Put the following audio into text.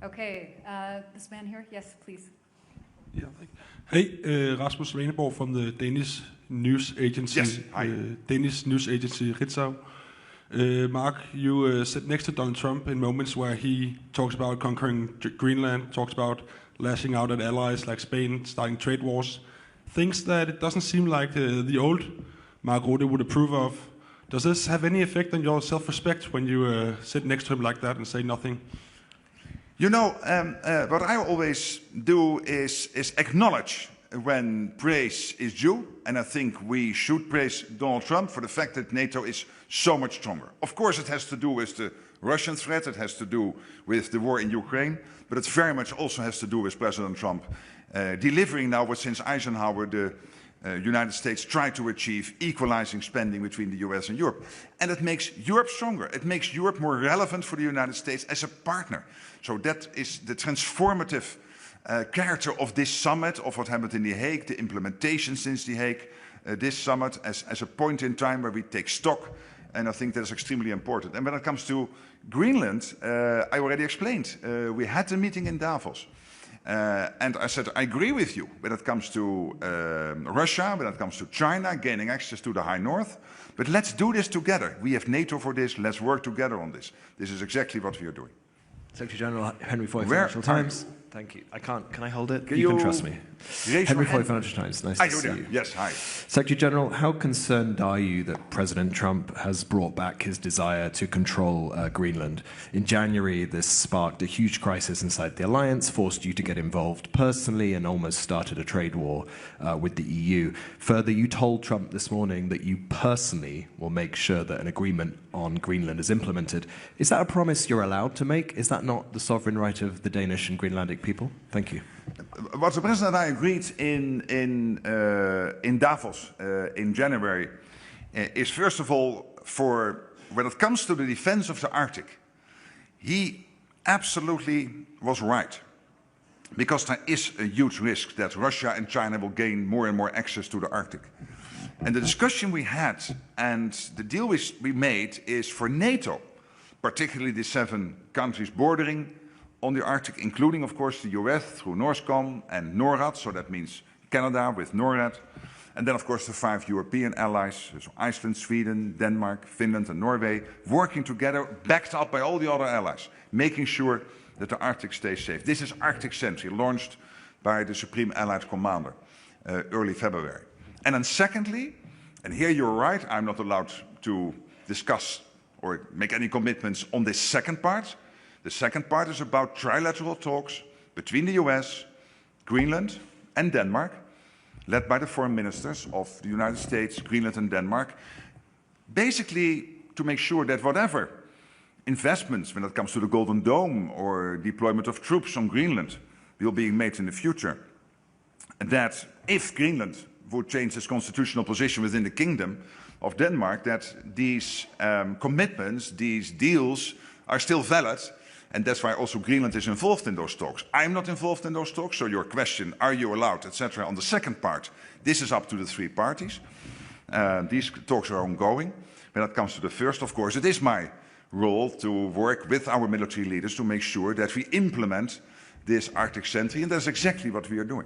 Okay, this man here, yes, please. Yeah, hey, Rasmus Svaneborg from the Danish news agency. Yes, hi. Danish news agency Ritzau. Mark, you sit next to Donald Trump in moments where he talks about conquering Greenland, talks about lashing out at allies like Spain, starting trade wars, things that it doesn't seem like the old Mark Rutte would approve of. Does this have any effect on your self-respect when you sit next to him like that and say nothing? You know, what I always do is acknowledge when praise is due, and I think we should praise Donald Trump for the fact that NATO is so much stronger. Of course, it has to do with the Russian threat, it has to do with the war in Ukraine, but it very much also has to do with President Trump delivering now what since Eisenhower the United States tried to achieve, equalizing spending between the US and Europe. And it makes Europe stronger. It makes Europe more relevant for the United States as a partner. So that is the transformative character of this summit, of what happened in The Hague, the implementation since The Hague, this summit as a point in time where we take stock. And I think that is extremely important. And when it comes to Greenland, I already explained. We had a meeting in Davos. And I said, I agree with you when it comes to Russia, when it comes to China, gaining access to the High North. But let's do this together. We have NATO for this. Let's work together on this. This is exactly what we are doing. Secretary General Henry Foy, Financial Times. Thank you. Can I hold it? You can trust me. Henry Foy, Financial Times. Nice to see you. Yes, hi. Secretary General, how concerned are you that President Trump has brought back his desire to control Greenland? In January, this sparked a huge crisis inside the alliance, forced you to get involved personally, and almost started a trade war with the EU. Further, you told Trump this morning that you personally will make sure that an agreement on Greenland is implemented. Is that a promise you're allowed to make? Is that not the sovereign right of the Danish and Greenlandic people? Thank you. What the President and I agreed in Davos in January is, first of all, for when it comes to the defense of the Arctic, he absolutely was right. Because there is a huge risk that Russia and China will gain more and more access to the Arctic. And the discussion we had and the deal we made is for NATO, particularly the 7 countries bordering on the Arctic, including, of course, the US through NORSCOM and NORAD, so that means Canada with NORAD, and then, of course, the 5 European allies, so Iceland, Sweden, Denmark, Finland, and Norway, working together, backed up by all the other allies, making sure that the Arctic stays safe. This is Arctic Sentry, launched by the Supreme Allied Commander early February. And then secondly, and here you're right, I'm not allowed to discuss or make any commitments on this second part. The second part is about trilateral talks between the US, Greenland, and Denmark, led by the foreign ministers of the United States, Greenland, and Denmark, basically to make sure that whatever investments when it comes to the Golden Dome or deployment of troops on Greenland will be made in the future, that if Greenland would change its constitutional position within the Kingdom of Denmark, that these commitments, these deals are still valid. And that's why also Greenland is involved in those talks. I'm not involved in those talks, so your question, are you allowed, etc., on the second part, this is up to the 3 parties. These talks are ongoing. When it comes to the first, of course, it is my role to work with our military leaders to make sure that we implement this Arctic Sentry, and that's exactly what we are doing.